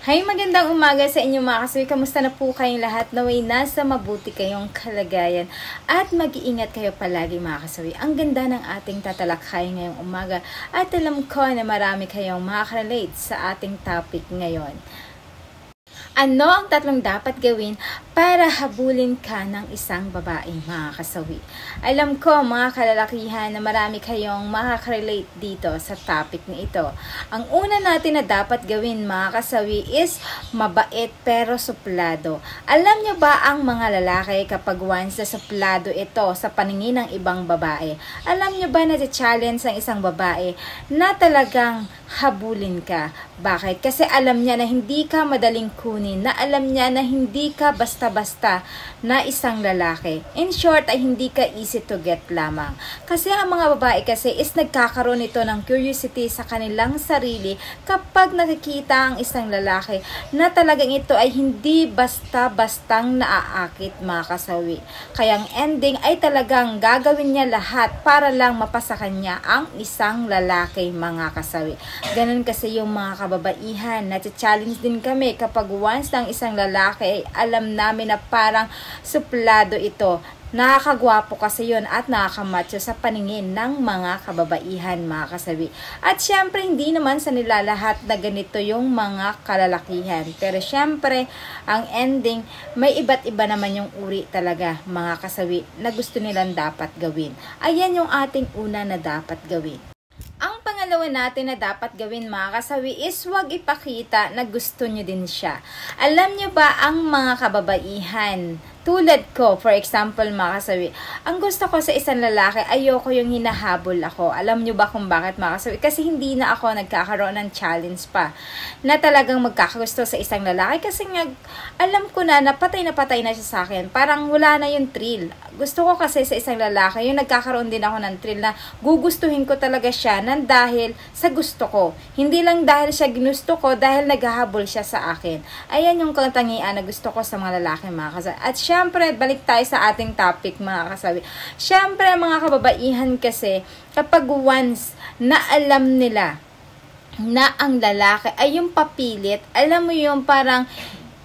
Hay, magandang umaga sa inyo mga kasawi. Kamusta na po kayong lahat? Naway nasa mabuti kayong kalagayan at mag-iingat kayo palagi mga kasawi. Ang ganda ng ating tatalakay ngayong umaga at alam ko na marami kayong makakarelate sa ating topic ngayon. Ano ang tatlong dapat gawin para habulin ka ng isang babae, mga kasawi? Alam ko, mga kalalakihan, na marami kayong makakarelate dito sa topic na ito. Ang una natin na dapat gawin, mga kasawi, is mabait pero suplado. Alam nyo ba ang mga lalaki kapag once na suplado ito sa paningin ng ibang babae? Alam nyo ba na challenge ang isang babae na talagang habulin ka? Bakit? Kasi alam niya na hindi ka madaling kunin, na alam niya na hindi ka basta-basta na isang lalaki. In short, ay hindi ka easy to get lamang. Kasi ang mga babae kasi is nagkakaroon ito ng curiosity sa kanilang sarili kapag nakikita ang isang lalaki na talagang ito ay hindi basta-bastang naaakit, mga kasawi. Kaya ang ending ay talagang gagawin niya lahat para lang mapasa kanya ang isang lalaki, mga kasawi. Ganun kasi yung mga kababaihan, na-challenge din kami kapag once ng isang lalaki ay alam namin na parang suplado ito. Nakakagwapo kasi yun at nakakamacho sa paningin ng mga kababaihan, mga kasawi. At syempre, hindi naman sa nila lahat na ganito yung mga kalalakihan. Pero syempre, ang ending, may iba't iba naman yung uri talaga, mga kasawi, na gusto nilang dapat gawin. Ayan yung ating una na dapat gawin. Ang pangalawa natin na dapat gawin, mga kasawi, is huwag ipakita na gusto nyo din siya. Alam nyo ba ang mga kababaihan, tulad ko, for example, mga kasawi, ang gusto ko sa isang lalaki, ayoko yung hinahabol ako. Alam nyo ba kung bakit, mga kasawi? Kasi hindi na ako nagkakaroon ng challenge pa na talagang magkakagusto sa isang lalaki. Kasi nga, alam ko na patay na siya sa akin. Parang wala na yung thrill. Gusto ko kasi sa isang lalaki, yung nagkakaroon din ako ng thrill na gugustuhin ko talaga siya nang dahil sa gusto ko. Hindi lang dahil siya ginusto ko, dahil naghahabol siya sa akin. Ayan yung katangian na gusto ko sa mga lalaki, mga kasawi. At syempre, balik tayo sa ating topic, mga kasawi. Syempre, mga kababaihan kasi, kapag once na alam nila na ang lalaki ay yung papilit, alam mo yung parang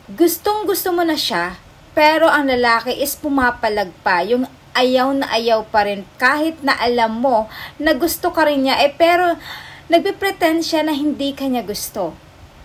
gustong-gusto mo na siya, pero ang lalaki is pumapalag pa, yung ayaw na ayaw pa rin, kahit na alam mo na gusto ka rin niya, pero nagpipretend siya na hindi ka niya gusto.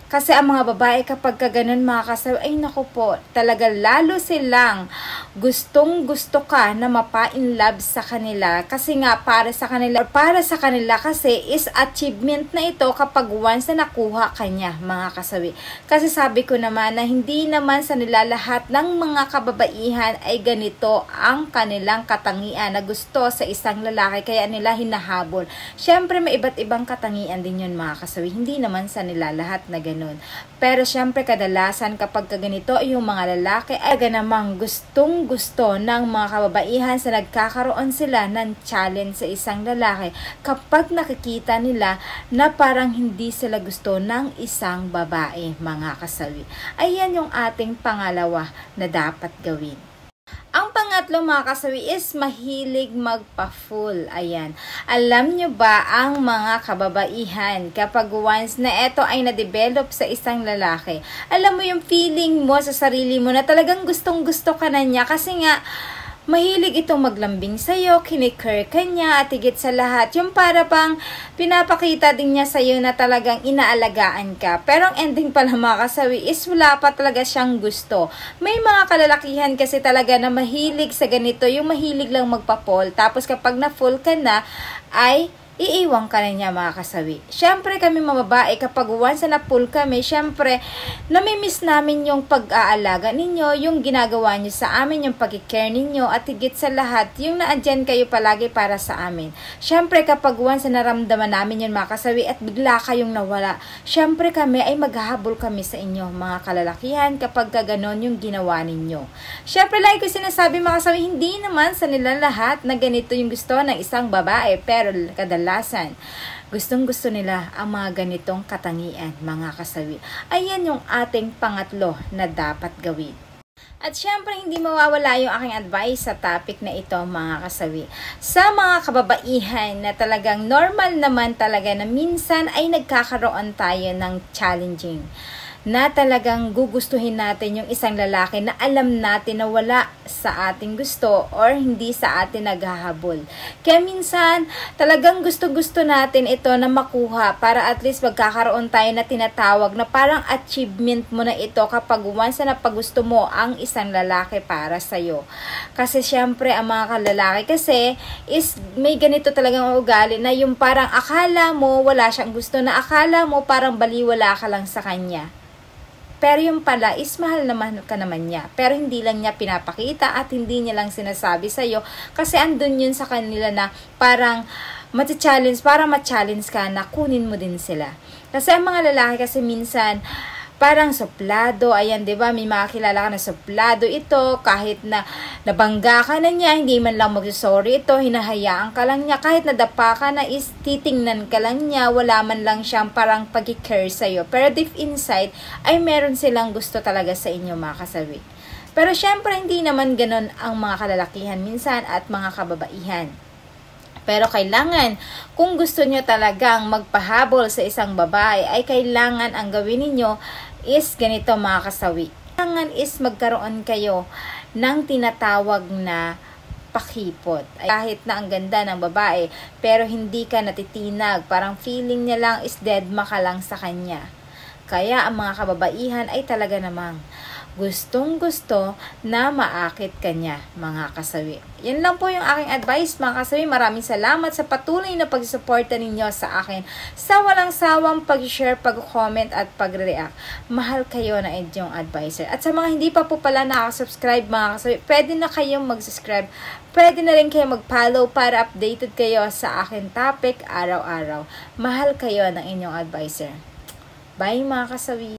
Kasi ang mga babae kapag kaganon, mga kasawi, ay naku po, talaga lalo silang gustong-gusto ka na mapa-in love sa kanila. Kasi nga para sa kanila kasi is achievement na ito kapag once na nakuha kanya, mga kasawi. Kasi sabi ko naman na hindi naman sa nila lahat ng mga kababaihan ay ganito ang kanilang katangian na gusto sa isang lalaki, kaya nila hinahabol. Syempre may iba't ibang katangian din yun, mga kasawi. Hindi naman sa nila lahat na ganito. Pero syempre kadalasan kapag ganito yung mga lalaki ay namang gustong-gusto ng mga kababaihan sa nagkakaroon sila ng challenge sa isang lalaki kapag nakikita nila na parang hindi sila gusto ng isang babae, mga kasawi. Ayan yung ating pangalawa na dapat gawin. Ang pangatlo, mga kasawi, is mahilig magpa-fool. Ayan. Alam nyo ba ang mga kababaihan kapag once na ito ay na-develop sa isang lalaki, alam mo yung feeling mo sa sarili mo na talagang gustong-gusto ka na niya kasi nga mahilig itong maglambing sa'yo, kinikir ka niya, at higit sa lahat, yung para pang pinapakita din niya sa'yo na talagang inaalagaan ka. Pero ang ending pala, mga kasawi, is wala pa talaga siyang gusto. May mga kalalakihan kasi talaga na mahilig sa ganito, yung mahilig lang magpa-fall. Tapos kapag na-fall ka na, ay iiwang ka na niya, mga kasawi. Syempre kami mga babae, kapag once na pull kami, syempre namimiss namin yung pag-aalaga ninyo, yung ginagawa niyo sa amin, yung pag-care ninyo, at higit sa lahat, yung naandyan kayo palagi para sa amin. Syempre kapag once na naramdaman namin yun, mga kasawi, at bigla kayong nawala, syempre kami ay maghahabol kami sa inyo, mga kalalakihan, kapag ganon yung ginawa ninyo. Syempre like ko sinasabi, mga kasawi, hindi naman sa nila lahat na ganito yung gusto ng isang babae, pero kadalasan gustong-gusto nila ang mga ganitong katangian, mga kasawi. Ayan yung ating pangatlo na dapat gawin. At syempre, hindi mawawala yung aking advice sa topic na ito, mga kasawi. Sa mga kababaihan na talagang normal naman talaga na minsan ay nagkakaroon tayo ng challenging na talagang gugustuhin natin yung isang lalaki na alam natin na wala sa ating gusto or hindi sa atin naghahabol. Kaya minsan, talagang gusto-gusto natin ito na makuha para at least magkakaroon tayo na tinatawag na parang achievement mo na ito kapag once na pagusto mo ang isang lalaki para sa'yo. Kasi syempre, ang mga kalalaki kasi is may ganito talagang ugali na yung parang akala mo wala siyang gusto, na akala mo parang baliwala ka lang sa kanya. Pero yung pala is mahal naman ka naman niya. Pero hindi lang niya pinapakita at hindi niya lang sinasabi sa'yo. Kasi andun yun sa kanila na parang mati-challenge, para ma-challenge ka na kunin mo din sila. Kasi ang mga lalaki kasi minsan parang suplado, ayan, 'di ba? May makakilala ka na suplado ito, kahit na nabangga ka na niya, hindi man lang mag-sorry ito, hinahayaan ka lang niya, kahit nadapa ka na is titingnan ka lang niya, wala man lang siyang parang pag-care sa'yo. Pero deep inside, ay meron silang gusto talaga sa inyo, mga kasawi. Pero syempre, hindi naman ganun ang mga kalalakihan minsan at mga kababaihan. Pero kailangan, kung gusto nyo talagang magpahabol sa isang babae, ay kailangan ang gawin ninyo is ganito, mga kasawi. Kailangan is magkaroon kayo ng tinatawag na pakipot. Kahit na ang ganda ng babae, pero hindi ka natitinag, parang feeling niya lang is deadma ka lang sa kanya. Kaya ang mga kababaihan ay talaga namang gustong-gusto na maakit ka niya, mga kasawi. Yan lang po yung aking advice, mga kasawi. Maraming salamat sa patuloy na pagsuporta ninyo sa akin, sa walang sawang pag-share, pag-comment at pag-react. Mahal kayo na inyong advisor. At sa mga hindi pa po pala nakasubscribe, mga kasawi, pwede na kayong mag-subscribe. Pwede na rin kayo mag-follow para updated kayo sa akin topic araw-araw. Mahal kayo ng inyong advisor. Bye, mga kasawi.